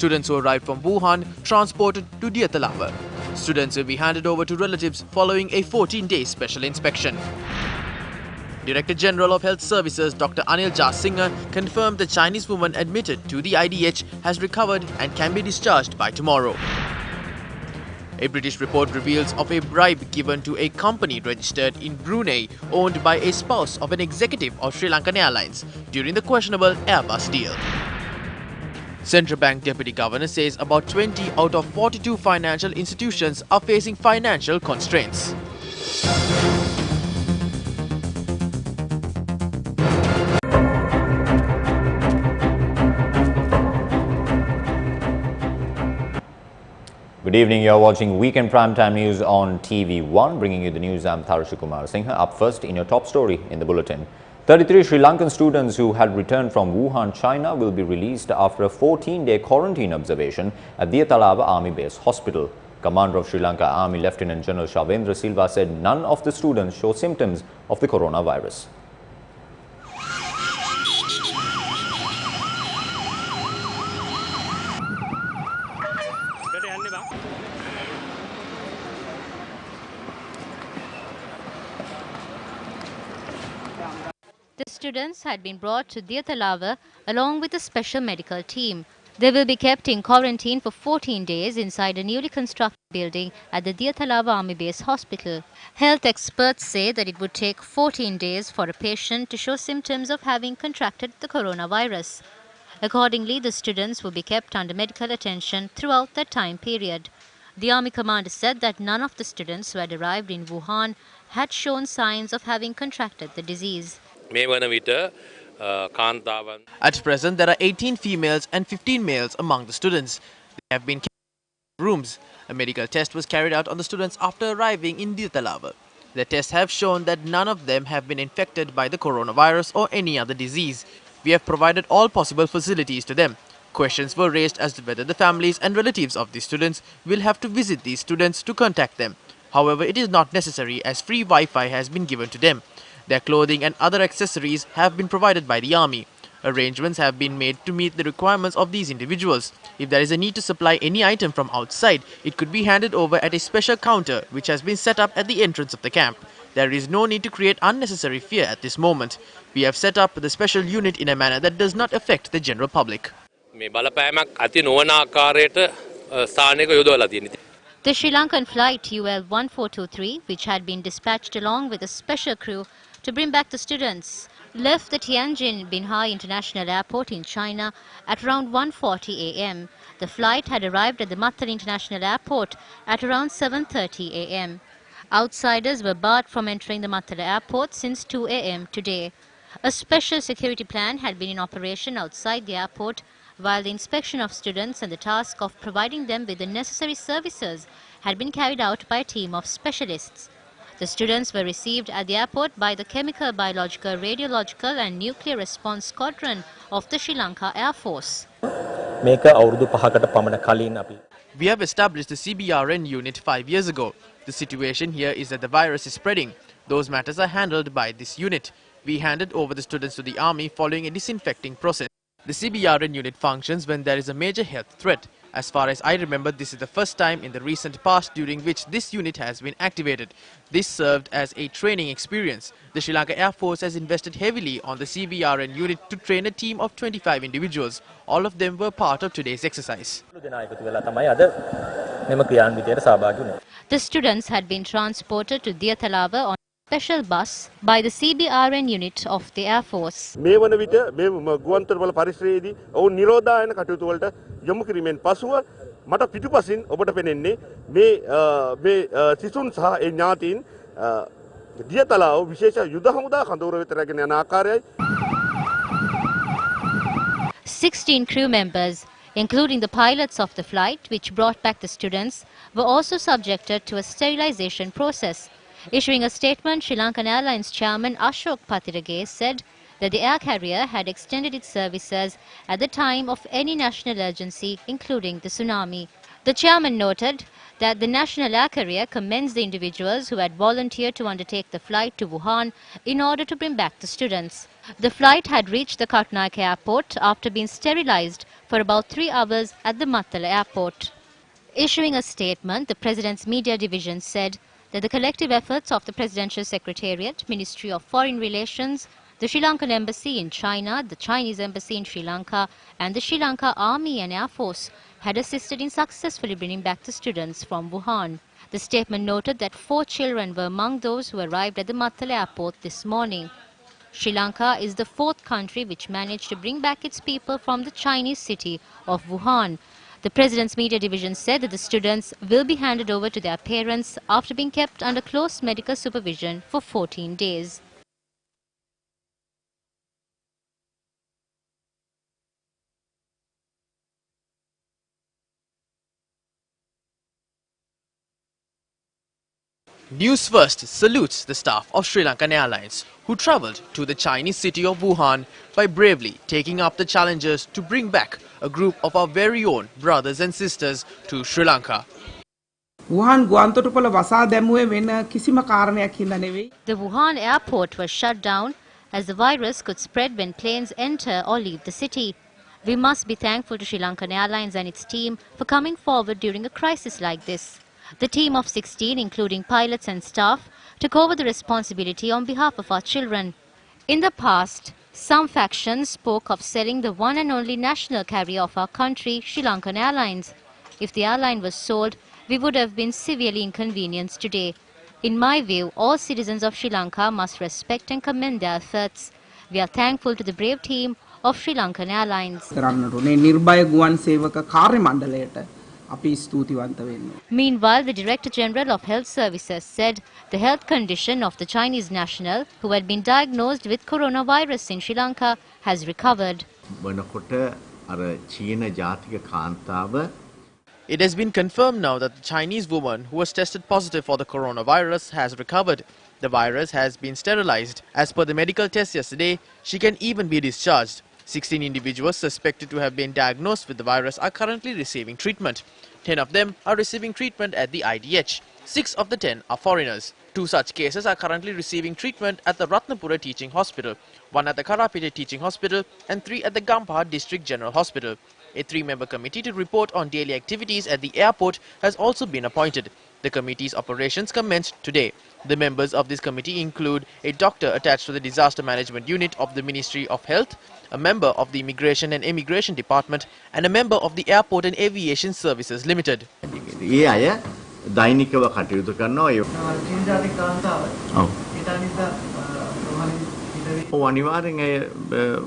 Students who arrived from Wuhan transported to Diatalava. Students will be handed over to relatives following a 14-day special inspection. Director General of Health Services Dr. Anil Jasinger confirmed the Chinese woman admitted to the IDH has recovered and can be discharged by tomorrow. A British report reveals of a bribe given to a company registered in Brunei owned by a spouse of an executive of Sri Lankan Airlines during the questionable Airbus deal. Central Bank Deputy Governor says about 20 out of 42 financial institutions are facing financial constraints. Good evening, you're watching Weekend Primetime News on TV1. Bringing you the news, I'm Tharushikumar Singh. Up first in your top story in the bulletin. 33 Sri Lankan students who had returned from Wuhan, China will be released after a 14-day quarantine observation at Diatalava Army Base Hospital. Commander of Sri Lanka Army Lieutenant General Shavendra Silva said none of the students show symptoms of the coronavirus. The students had been brought to Diatalava along with a special medical team. They will be kept in quarantine for 14 days inside a newly constructed building at the Diatalava Army Base Hospital. Health experts say that it would take 14 days for a patient to show symptoms of having contracted the coronavirus. Accordingly, the students will be kept under medical attention throughout that time period. The Army commander said that none of the students who had arrived in Wuhan had shown signs of having contracted the disease. At present, there are 18 females and 15 males among the students. They have been kept in rooms. A medical test was carried out on the students after arriving in Diatalava. The tests have shown that none of them have been infected by the coronavirus or any other disease. We have provided all possible facilities to them. Questions were raised as to whether the families and relatives of these students will have to visit these students to contact them. However, it is not necessary as free Wi-Fi has been given to them. Their clothing and other accessories have been provided by the army. Arrangements have been made to meet the requirements of these individuals. If there is a need to supply any item from outside, it could be handed over at a special counter which has been set up at the entrance of the camp. There is no need to create unnecessary fear at this moment. We have set up the special unit in a manner that does not affect the general public. The Sri Lankan flight UL-1423, which had been dispatched along with a special crew to bring back the students, left the Tianjin Binhai International Airport in China at around 1:40 a.m. The flight had arrived at the Mattar International Airport at around 7:30 a.m. Outsiders were barred from entering the Mattar Airport since 2 a.m. today. A special security plan had been in operation outside the airport, while the inspection of students and the task of providing them with the necessary services had been carried out by a team of specialists. The students were received at the airport by the Chemical, Biological, Radiological and Nuclear Response Squadron of the Sri Lanka Air Force. We have established the CBRN unit 5 years ago. The situation here is that the virus is spreading. Those matters are handled by this unit. We handed over the students to the army following a disinfecting process. The CBRN unit functions when there is a major health threat. As far as I remember, this is the first time in the recent past during which this unit has been activated. This served as a training experience. The Sri Lanka Air Force has invested heavily on the CBRN unit to train a team of 25 individuals. All of them were part of today's exercise. The students had been transported to Diatalava on a special bus by the CBRN unit of the Air Force. යොමු කිරීමෙන් පසුව මට පිටුපසින් ඔබට පෙනෙන්නේ මේ සිසුන් සහ ඒ ඥාතීන් දියතලාව විශේෂ යුද හමුදා කඳවුර වෙත රැගෙන යන ආකාරයයි 16 crew members, including the pilots of the flight which brought back the students, were also subjected to a sterilization process. Issuing a statement, Sri Lankan Airlines chairman Ashok Patirage said that the air carrier had extended its services at the time of any national emergency, including the tsunami. The chairman noted that the national air carrier commends the individuals who had volunteered to undertake the flight to Wuhan in order to bring back the students. The flight had reached the Katnaik airport after being sterilized for about 3 hours at the Mattala airport. Issuing a statement, the President's Media Division said that the collective efforts of the Presidential Secretariat, Ministry of Foreign Relations, the Sri Lankan Embassy in China, the Chinese Embassy in Sri Lanka, and the Sri Lanka Army and Air Force had assisted in successfully bringing back the students from Wuhan. The statement noted that 4 children were among those who arrived at the Mattala airport this morning. Sri Lanka is the 4th country which managed to bring back its people from the Chinese city of Wuhan. The President's Media Division said that the students will be handed over to their parents after being kept under close medical supervision for 14 days. Newsfirst salutes the staff of Sri Lankan Airlines who travelled to the Chinese city of Wuhan by bravely taking up the challenges to bring back a group of our very own brothers and sisters to Sri Lanka. වුහන් ගුවන්තොටුපළ වසා දැමුවේ වෙන කිසිම කාරණයක් හින්දා නෙවෙයි. The Wuhan airport was shut down as the virus could spread when planes enter or leave the city. We must be thankful to Sri Lankan Airlines and its team for coming forward during a crisis like this. The team of 16, including pilots and staff, took over the responsibility on behalf of our children. In the past, some factions spoke of selling the one and only national carrier of our country, Sri Lankan Airlines. If the airline was sold, we would have been severely inconvenienced today. In my view, all citizens of Sri Lanka must respect and commend their efforts. We are thankful to the brave team of Sri Lankan Airlines. කරන්නට උනේ නිර්භය ගුවන් සේවක කාර්ය මණ්ඩලයට අපි ස්තුතිවන්ත වෙන්න. Meanwhile, the Director General of Health Services said the health condition of the Chinese national who had been diagnosed with coronavirus in Sri Lanka has recovered. It has been confirmed now that the Chinese woman who was tested positive for the coronavirus has recovered. The virus has been sterilized. As per the medical test yesterday, she can even be discharged. 16 individuals suspected to have been diagnosed with the virus are currently receiving treatment. 10 of them are receiving treatment at the IDH. 6 of the 10 are foreigners. 2 such cases are currently receiving treatment at the Ratnapura Teaching Hospital, 1 at the Karapete Teaching Hospital and 3 at the Gampaha District General Hospital. A 3-member committee to report on daily activities at the airport has also been appointed. The committee's operations commenced today. The members of this committee include a doctor attached to the Disaster Management Unit of the Ministry of Health, a member of the Immigration and Immigration Department, and a member of the Airport and Aviation Services Limited. දෛනිකව කටයුතු කරනවා ඒ ඔව් අනිවාර්යෙන් ඒ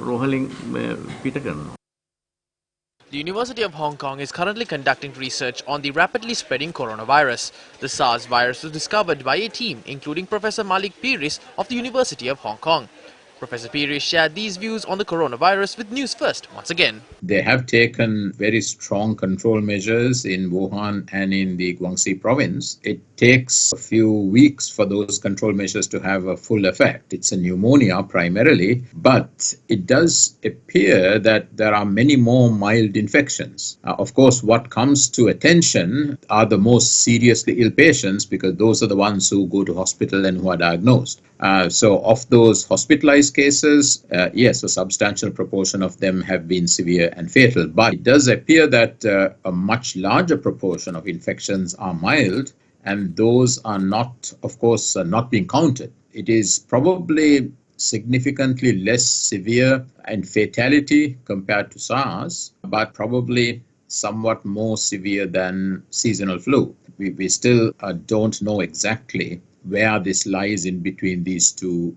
රෝහලින් පිට කරනවා. The University of Hong Kong is currently conducting research on the rapidly spreading coronavirus. The SARS virus was discovered by a team including Professor Malik Piris of the University of Hong Kong. Professor Piris shared these views on the coronavirus with News First once again. They have taken very strong control measures in Wuhan and in the Guangxi province. It takes a few weeks for those control measures to have a full effect. It's a pneumonia primarily, but it does appear that there are many more mild infections. Of course, what comes to attention are the most seriously ill patients because those are the ones who go to hospital and who are diagnosed. So of those hospitalized cases, yes, a substantial proportion of them have been severe and fatal. But it does appear that a much larger proportion of infections are mild, and those are not, of course, not being counted. It is probably significantly less severe in fatality compared to SARS, but probably somewhat more severe than seasonal flu. We still don't know exactly where this lies in between these two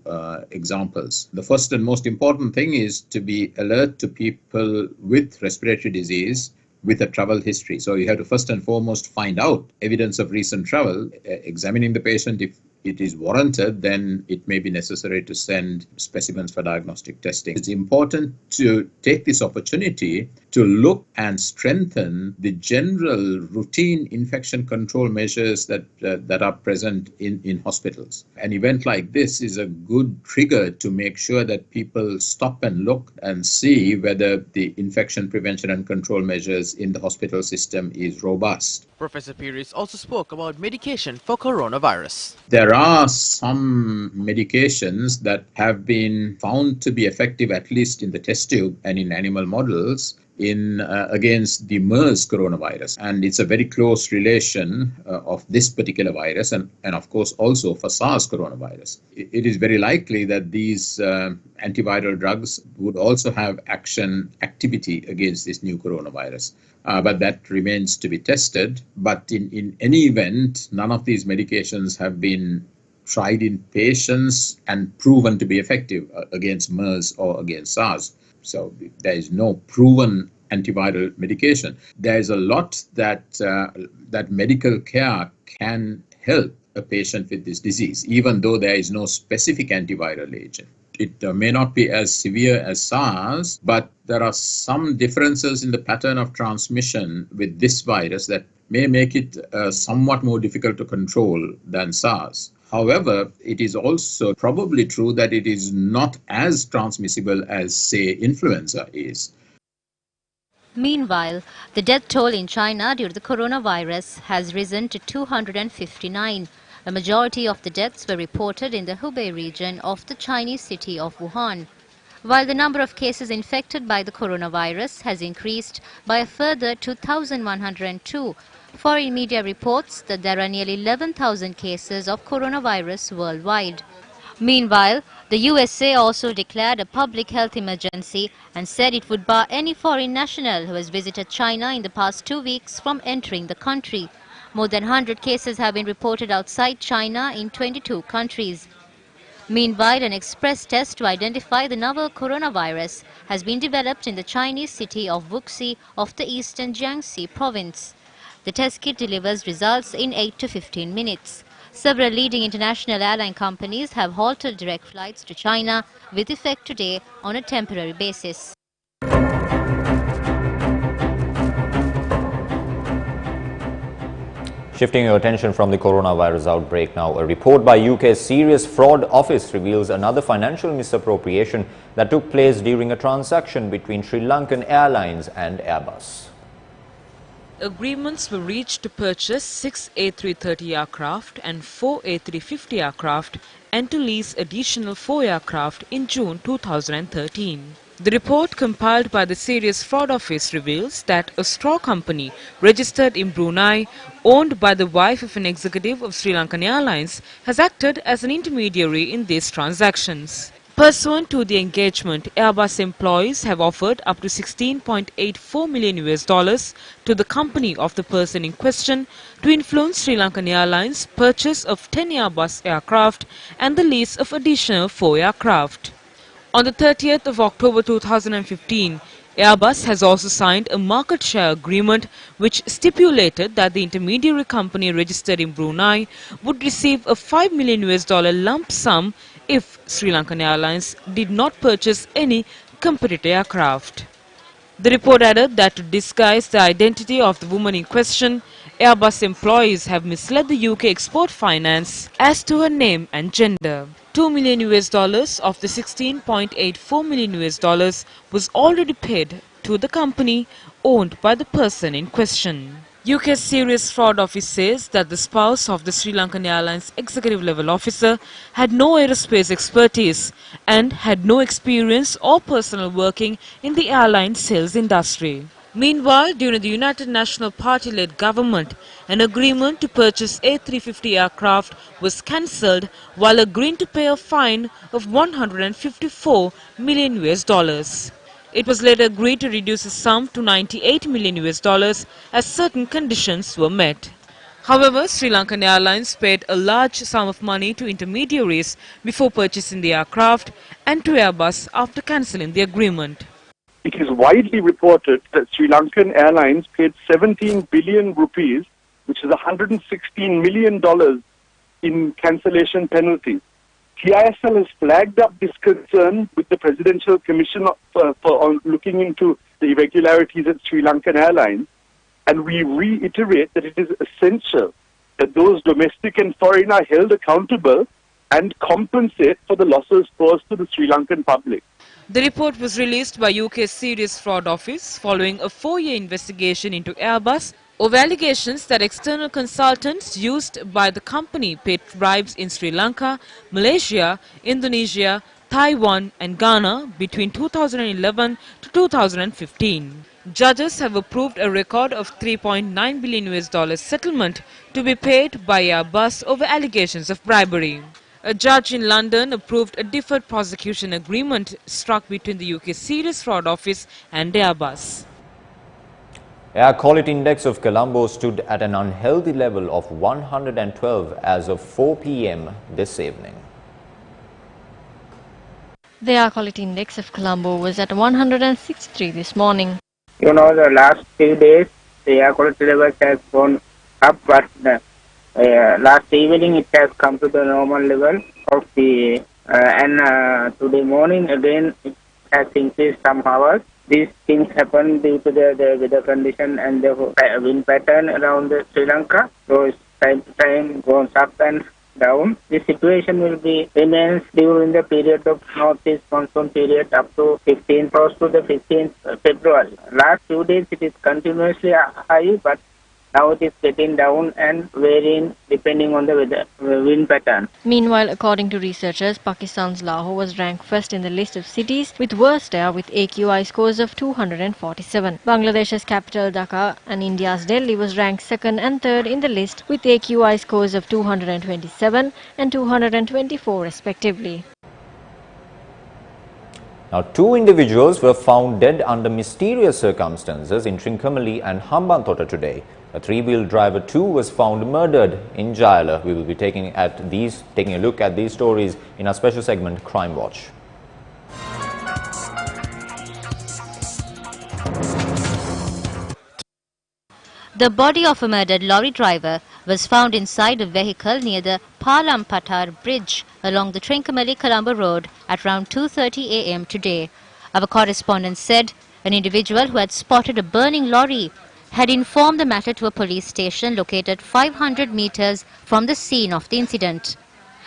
examples. The first and most important thing is to be alert to people with respiratory disease with a travel history. So you have to first and foremost find out evidence of recent travel, examining the patient. If it is warranted, then it may be necessary to send specimens for diagnostic testing. It's important to take this opportunity to look and strengthen the general routine infection control measures that are present in hospitals. An event like this is a good trigger to make sure that people stop and look and see whether the infection prevention and control measures in the hospital system is robust. Professor Piris also spoke about medication for coronavirus. There are some medications that have been found to be effective, at least in the test tube and in animal models, in against the MERS coronavirus, and it's a very close relation of this particular virus and of course also for SARS coronavirus. It is very likely that these antiviral drugs would also have activity against this new coronavirus, but that remains to be tested. But in any event, none of these medications have been tried in patients and proven to be effective against MERS or against SARS. So there is no proven antiviral medication. There is a lot that that medical care can help a patient with this disease, even though there is no specific antiviral agent. It may not be as severe as SARS, but there are some differences in the pattern of transmission with this virus that may make it somewhat more difficult to control than SARS. However, it is also probably true that it is not as transmissible as, say, influenza is. Meanwhile, the death toll in China due to the coronavirus has risen to 259. A majority of the deaths were reported in the Hubei region of the Chinese city of Wuhan, while the number of cases infected by the coronavirus has increased by a further 2,102. Foreign media reports that there are nearly 11,000 cases of coronavirus worldwide. Meanwhile, the USA also declared a public health emergency and said it would bar any foreign national who has visited China in the past 2 weeks from entering the country. More than 100 cases have been reported outside China in 22 countries. Meanwhile, an express test to identify the novel coronavirus has been developed in the Chinese city of Wuxi of the eastern Jiangxi province. The test kit delivers results in 8 to 15 minutes. Several leading international airline companies have halted direct flights to China with effect today on a temporary basis. Shifting your attention from the coronavirus outbreak now, a report by UK's Serious Fraud Office reveals another financial misappropriation that took place during a transaction between Sri Lankan Airlines and Airbus. Agreements were reached to purchase 6 A330 aircraft and 4 A350 aircraft and to lease additional 4 aircraft in June 2013. The report compiled by the Serious Fraud Office reveals that a straw company registered in Brunei, owned by the wife of an executive of Sri Lankan Airlines, has acted as an intermediary in these transactions. Pursuant to the engagement, Airbus employees have offered up to $16.84 million to the company of the person in question to influence Sri Lankan Airlines' purchase of 10 Airbus aircraft and the lease of additional 4 aircraft. On the 30th of October 2015, Airbus has also signed a market share agreement which stipulated that the intermediary company registered in Brunei would receive a $5 million lump sum if Sri Lankan Airlines did not purchase any competitor aircraft. The report added that to disguise the identity of the woman in question, Airbus employees have misled the UK Export Finance as to her name and gender. $2 million of the $16.84 million was already paid to the company owned by the person in question. UK's Serious Fraud Office says that the spouse of the Sri Lankan Airlines executive level officer had no aerospace expertise and had no experience or personal working in the airline sales industry. Meanwhile, during the United National Party-led government, an agreement to purchase A350 aircraft was cancelled while agreeing to pay a fine of $154 million. It was later agreed to reduce the sum to $98 million as certain conditions were met. However, Sri Lankan Airlines paid a large sum of money to intermediaries before purchasing the aircraft and to Airbus after cancelling the agreement. It is widely reported that Sri Lankan Airlines paid 17 billion rupees, which is $116 million in cancellation penalties. TISL has flagged up this concern with the Presidential Commission for looking into the irregularities at Sri Lankan Airlines, and we reiterate that it is essential that those domestic and foreign are held accountable and compensate for the losses caused to the Sri Lankan public. The report was released by UK's Serious Fraud Office following a 4-year investigation into Airbus over allegations that external consultants used by the company paid bribes in Sri Lanka, Malaysia, Indonesia, Taiwan and Ghana between 2011 to 2015. Judges have approved a record of $3.9 billion settlement to be paid by Airbus over allegations of bribery. A judge in London approved a deferred prosecution agreement struck between the UK Serious Fraud Office and Airbus. Air quality index of Colombo stood at an unhealthy level of 112 as of 4 p.m. this evening. The air quality index of Colombo was at 163 this morning. You know, the last few days, the air quality levels has gone up, but last evening it has come to the normal level of the, today morning again it has increased some hours. These things happen due to the weather condition and the wind pattern around Sri Lanka. So it's time to time goes up and down. The situation will be remains during the period of northeast monsoon period up to 15th close to the 15th February. Last few days it is continuously high, but now it is getting down and varying depending on the weather wind pattern. Meanwhile, according to researchers, Pakistan's Lahore was ranked first in the list of cities with worst air with AQI scores of 247. Bangladesh's capital Dhaka and India's Delhi was ranked second and third in the list with AQI scores of 227 and 224 respectively. Now, two individuals were found dead under mysterious circumstances in Trincomalee and Hambantota today. A three-wheel driver too was found murdered in Jayala. We will be taking a look at these stories in our special segment Crime Watch. The body of a murdered lorry driver was found inside a vehicle near the Palampatar bridge along the Trincomalee-Colombo road at around 2:30 a.m. today. Our correspondent said an individual who had spotted a burning lorry had informed the matter to a police station located 500 meters from the scene of the incident.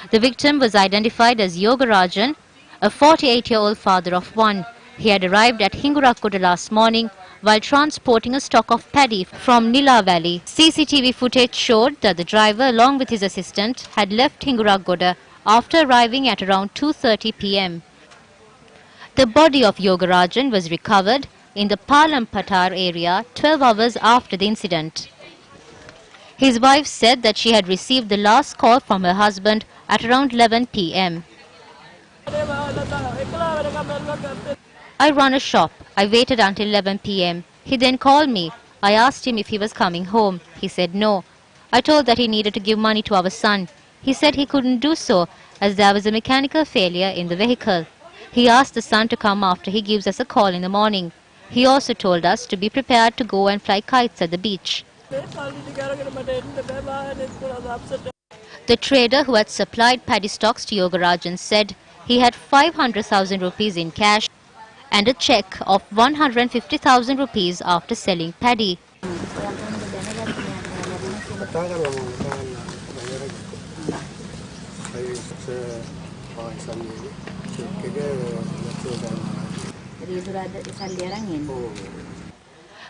The victim was identified as Yogarajan, a 48-year-old father of one. He had arrived at Hingurakuda last morning while transporting a stock of paddy from Nila Valley. CCTV footage showed that the driver along with his assistant had left Hingurakuda after arriving at around 2:30 p.m. The body of Yogarajan was recovered in the Palampatar area 12 hours after the incident. His wife said that she had received the last call from her husband at around 11 p.m. I run a shop. I waited until 11 p.m. He then called me. I asked him if he was coming home. He said no. I told that he needed to give money to our son. He said he couldn't do so as there was a mechanical failure in the vehicle. He asked the son to come after he gives us a call in the morning. He also told us to be prepared to go and fly kites at the beach. The trader who had supplied paddy stocks to Yogarajan said he had 500,000 rupees in cash and a cheque of 150,000 rupees after selling paddy.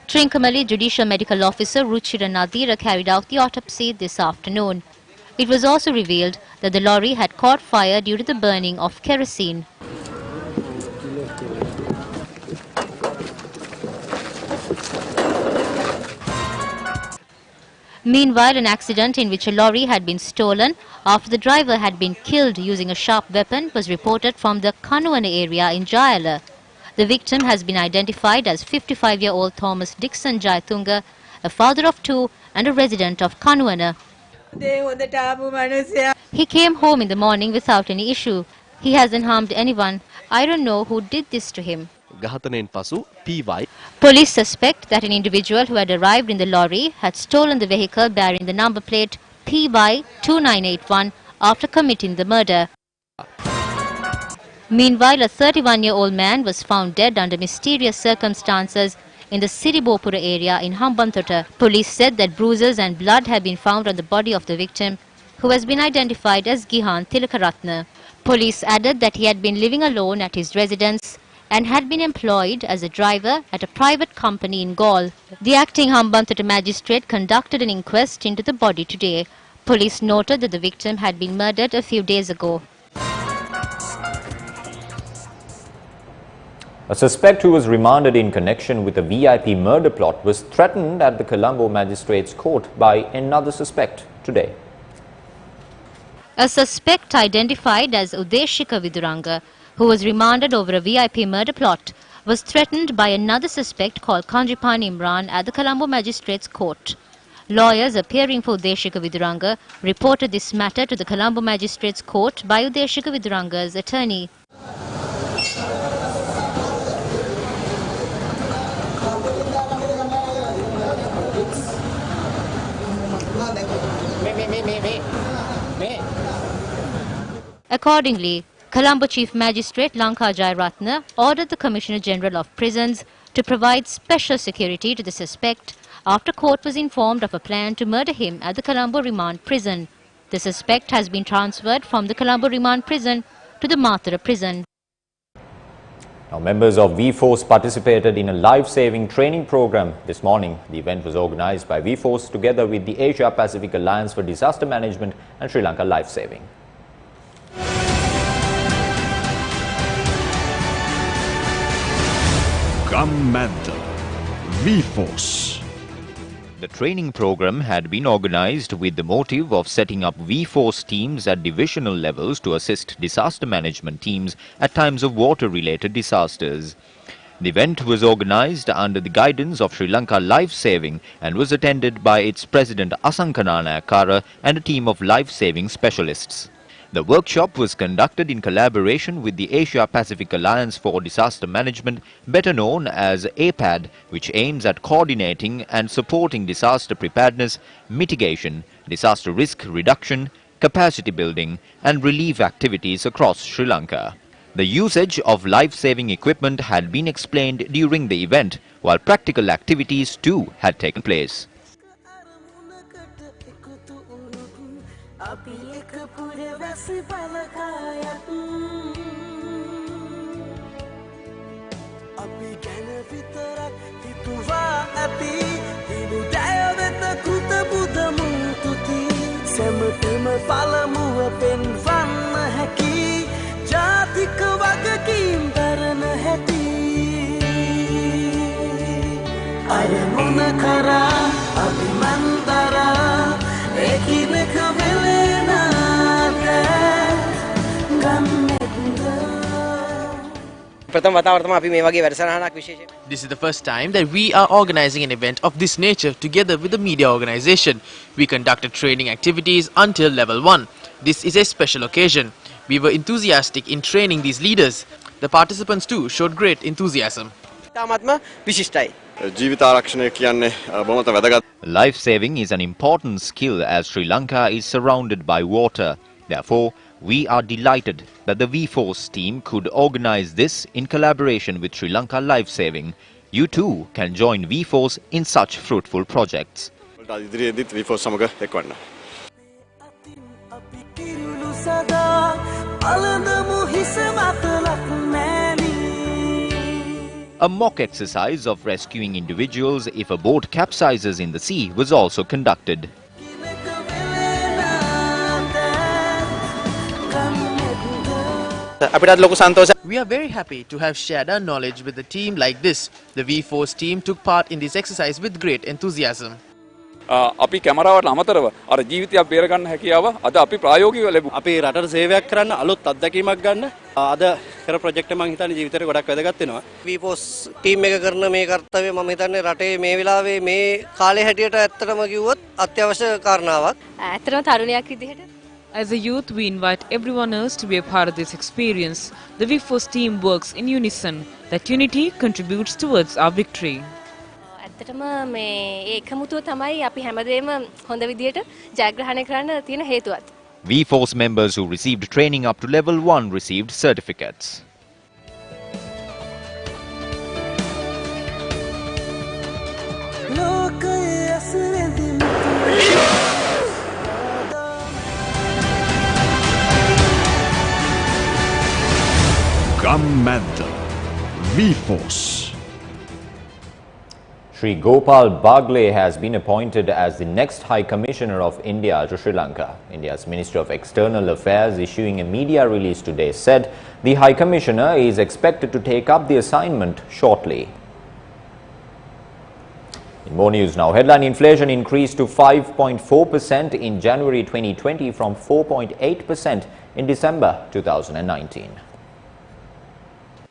Trincomalee Judicial Medical Officer Ruchira Nadira carried out the autopsy this afternoon. It was also revealed that the lorry had caught fire due to the burning of kerosene. Meanwhile, an accident in which a lorry had been stolen after the driver had been killed using a sharp weapon was reported from the Kanuana area in Jayala. The victim has been identified as 55-year-old Thomas Dixon Jaitunga, a father of two and a resident of Kanuana. He came home in the morning without any issue. He hasn't harmed anyone. I don't know who did this to him. Police suspect that an individual who had arrived in the lorry had stolen the vehicle bearing the number plate PY2981 after committing the murder. Meanwhile, a 31-year-old man was found dead under mysterious circumstances in the Siribopura area in Hambantota. Police said that bruises and blood had been found on the body of the victim, who has been identified as Gihan Tilakaratna. Police added that he had been living alone at his residence and had been employed as a driver at a private company in Gaul. The acting Hambantota magistrate conducted an inquest into the body today. Police noted that the victim had been murdered a few days ago. A suspect who was remanded in connection with a VIP murder plot was threatened at the Colombo Magistrates Court by another suspect today. A suspect identified as Udeshika Viduranga, who was remanded over a VIP murder plot, was threatened by another suspect called Kanjipan Imran at the Colombo Magistrates Court. Lawyers appearing for Udeshika Viduranga reported this matter to the Colombo Magistrates Court by Udeshika Viduranga's attorney. Accordingly, Colombo Chief Magistrate Lanka Jairatna ordered the Commissioner General of Prisons to provide special security to the suspect after court was informed of a plan to murder him at the Colombo Remand Prison. The suspect has been transferred from the Colombo Remand Prison to the Mathura Prison. Now, members of V-Force participated in a life-saving training program this morning. The event was organized by V-Force together with the Asia-Pacific Alliance for Disaster Management and Sri Lanka Life Saving. Gammada, V-Force. The training program had been organized with the motive of setting up V-Force teams at divisional levels to assist disaster management teams at times of water-related disasters. The event was organized under the guidance of Sri Lanka Life Saving and was attended by its president Asankanana Akara and a team of life-saving specialists. The workshop was conducted in collaboration with the Asia-Pacific Alliance for Disaster Management, better known as APAD, which aims at coordinating and supporting disaster preparedness, mitigation, disaster risk reduction, capacity building and relief activities across Sri Lanka. The usage of life-saving equipment had been explained during the event, while practical activities too had taken place. This is the first time that we are organizing an event of this nature together with a media organization. We conducted training activities until level 1. This is a special occasion. We were enthusiastic in training these leaders. The participants too showed great enthusiasm. Life saving is an important skill as Sri Lanka is surrounded by water. Therefore, we are delighted that the V-Force team could organize this in collaboration with Sri Lanka Life Saving. You too can join V-Force in such fruitful projects. A mock exercise of rescuing individuals if a boat capsizes in the sea was also conducted. We are very happy to have shared our knowledge with a team like this. The V-Force team took part in this exercise with great enthusiasm. අපි කැමරාවට අමතරව අර ජීවිතයක් බේර ගන්න හැකියාව අද අපි ප්‍රායෝගිකව ලැබුවා. අපි රටට සේවයක් කරන්න අලුත් අත්දැකීමක් ගන්න අද කර ප්‍රොජෙක්ට් එක මම හිතන්නේ ජීවිතේට ගොඩක් වැදගත් වෙනවා. V-Force ටීම් එක කරන මේ කාර්යය මම හිතන්නේ රටේ මේ වෙලාවේ මේ කාලේ හැටියට ඇත්තටම කිව්වොත් අත්‍යවශ්‍ය කාරණාවක්. ඇත්තටම තරුණයක් විදිහට As a youth, we invite everyone else to be a part of this experience. The V-Force team works in unison. That unity contributes towards our victory. ඇත්තටම මේ ඒකමුතුව තමයි අපි හැමදේම හොඳ විදිහට ජයග්‍රහණය කරන්න තියෙන හේතුවත්. V-Force members who received training up to level 1 received certificates. Gammada, V-Force. Sri Gopal Bagle has been appointed as the next High Commissioner of India to Sri Lanka. India's Minister of External Affairs, issuing a media release today, said the High Commissioner is expected to take up the assignment shortly. In more news now, headline inflation increased to 5.4% in January 2020 from 4.8% in December 2019.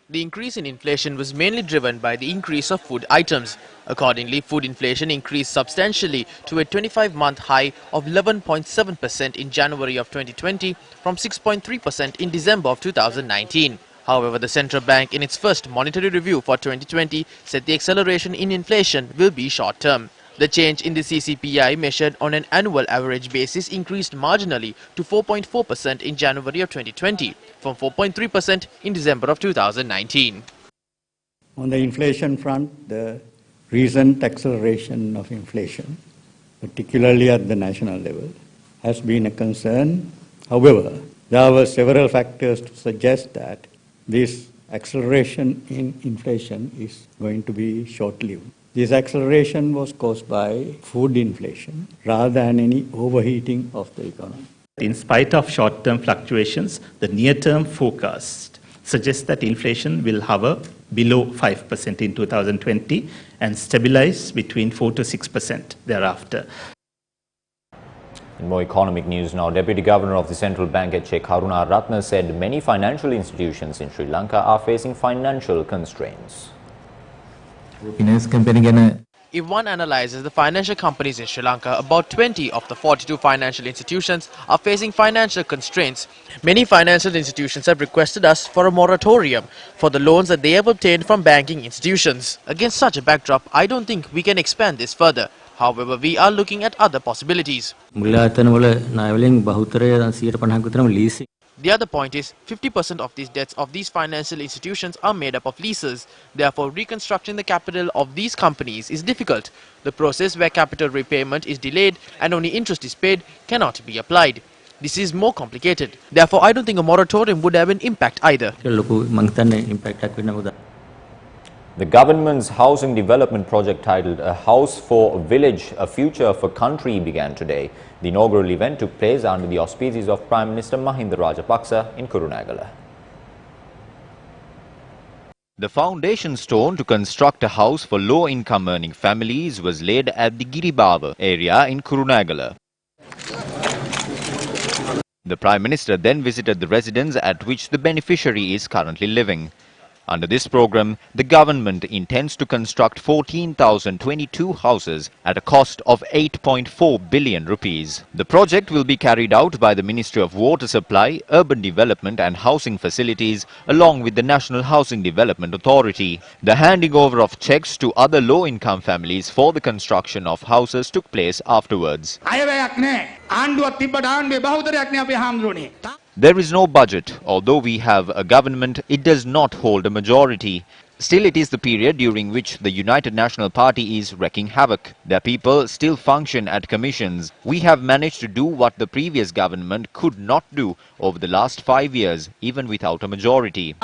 The increase in inflation was mainly driven by the increase of food items. Accordingly, food inflation increased substantially to a 25-month high of 11.7% in January of 2020 from 6.3% in December of 2019. However, the central bank in its first monetary review for 2020 said the acceleration in inflation will be short-term. The change in the CCPI measured on an annual average basis increased marginally to 4.4% in January of 2020 from 4.3% in December of 2019. On the inflation front, the recent acceleration of inflation, particularly at the national level, has been a concern. However, there were several factors to suggest that this acceleration in inflation is going to be short-lived. This acceleration was caused by food inflation rather than any overheating of the economy. In spite of short-term fluctuations, the near-term forecast suggests that inflation will hover below 5% in 2020 and stabilize between 4 to 6% thereafter. In more economic news now, Deputy Governor of the Central Bank at Karuna Ratna said many financial institutions in Sri Lanka are facing financial constraints. If one analyzes the financial companies in Sri Lanka, about 20 of the 42 financial institutions are facing financial constraints. Many financial institutions have requested us for a moratorium for the loans that they have obtained from banking institutions. Against such a backdrop, I don't think we can expand this further. However, we are looking at other possibilities. The other point is 50% of these debts of these financial institutions are made up of leases. Therefore, reconstructing the capital of these companies is difficult. The process where capital repayment is delayed and only interest is paid cannot be applied. This is more complicated. Therefore, I don't think a moratorium would have an impact either. The government's housing development project titled A House for a Village, A Future for Country began today. The inaugural event took place under the auspices of Prime Minister Mahinda Rajapaksa in Kurunegala. The foundation stone to construct a house for low-income earning families was laid at the Giribava area in Kurunegala. The Prime Minister then visited the residence at which the beneficiary is currently living. Under this program, the government intends to construct 14,022 houses at a cost of 8.4 billion rupees. The project will be carried out by the Ministry of Water Supply, Urban Development and Housing Facilities along with the National Housing Development Authority. The handing over of cheques to other low-income families for the construction of houses took place afterwards. There is no budget. Although we have a government, it does not hold a majority. Still, it is the period during which the United National Party is wreaking havoc. Their people still function at commissions. We have managed to do what the previous government could not do over the last 5 years, even without a majority.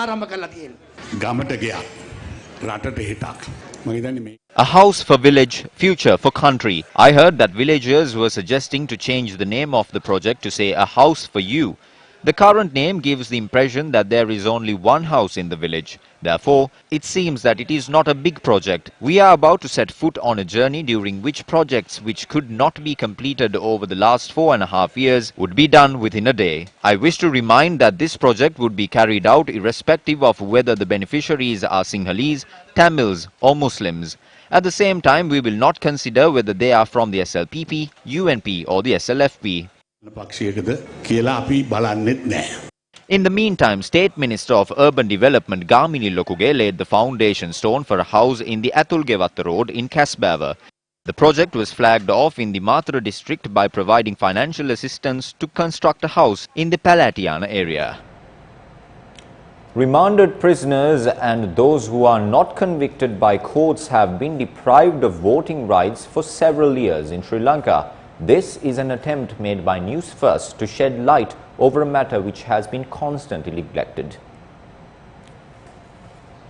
A house for village, future for country. I heard that villagers were suggesting to change the name of the project to say A House for You. The current name gives the impression that there is only one house in the village. Therefore, it seems that it is not a big project. We are about to set foot on a journey during which projects which could not be completed over the last 4.5 years would be done within a day. I wish to remind that this project would be carried out irrespective of whether the beneficiaries are Sinhalese, Tamils or Muslims. At the same time, we will not consider whether they are from the SLPP, UNP or the SLFP. In the meantime, State Minister of Urban Development Gamini Lokuge laid the foundation stone for a house in the Atulgevatta Road in Kasbava. The project was flagged off in the Mathura district by providing financial assistance to construct a house in the Palatiana area. Remanded prisoners and those who are not convicted by courts have been deprived of voting rights for several years in Sri Lanka. This is an attempt made by Newsfirst to shed light over a matter which has been constantly neglected.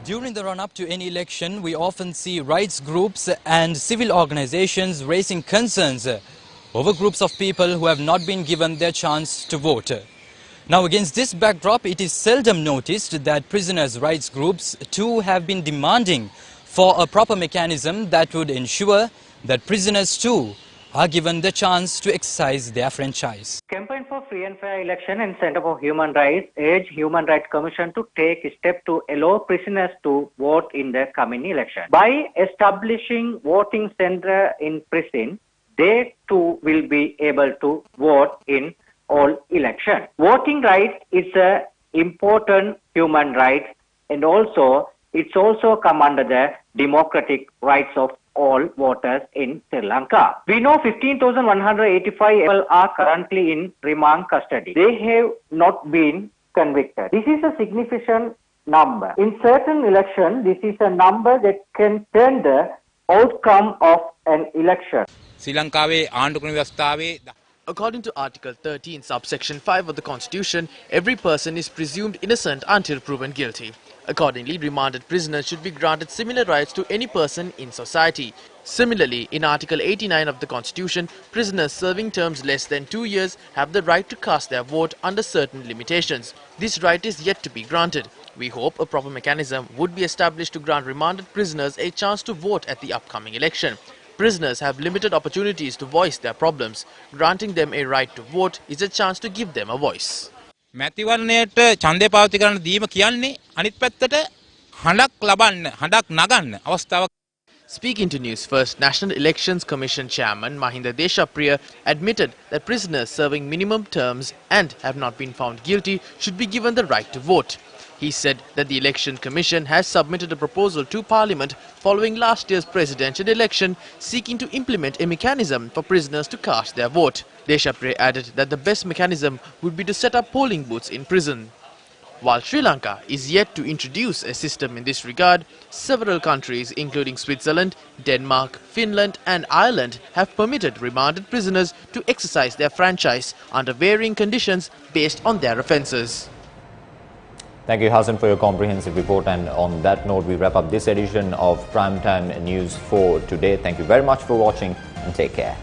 During the run-up to any election, we often see rights groups and civil organizations raising concerns over groups of people who have not been given their chance to vote. Now, against this backdrop, it is seldom noticed that prisoners' rights groups too have been demanding for a proper mechanism that would ensure that prisoners too are given the chance to exercise their franchise. Campaign for Free and Fair Election and Center for Human Rights urge Human Rights Commission to take a step to allow prisoners to vote in the coming election. By establishing voting center in prison, they too will be able to vote in all elections. Voting right is an important human right, and also it's also come under the democratic rights of all voters in Sri Lanka. We know 15,185 people are currently in remand custody. They have not been convicted. This is a significant number. In certain elections, this is a number that can turn the outcome of an election. According to Article 13, subsection 5 of the Constitution, every person is presumed innocent until proven guilty. Accordingly, remanded prisoners should be granted similar rights to any person in society. Similarly, in Article 89 of the Constitution, prisoners serving terms less than 2 years have the right to cast their vote under certain limitations. This right is yet to be granted. We hope a proper mechanism would be established to grant remanded prisoners a chance to vote at the upcoming election. Prisoners have limited opportunities to voice their problems. Granting them a right to vote is a chance to give them a voice. මැතිවරණයට ඡන්දය පාවිච්චි කරන්න දීම කියන්නේ අනිත් පැත්තට හඬක් ලබන්න හඬක් නගන්න අවස්ථාවක්. Speaking to Newsfirst, National Elections Commission Chairman Mahinda Deshapriya admitted that prisoners serving minimum terms and have not been found guilty should be given the right to vote. He said that the Election Commission has submitted a proposal to Parliament following last year's presidential election seeking to implement a mechanism for prisoners to cast their vote. Deshapriya added that the best mechanism would be to set up polling booths in prison. While Sri Lanka is yet to introduce a system in this regard, several countries including Switzerland, Denmark, Finland and Ireland have permitted remanded prisoners to exercise their franchise under varying conditions based on their offences. Thank you, Hassan, for your comprehensive report. And on that note, we wrap up this edition of Primetime News for today. Thank you very much for watching and take care.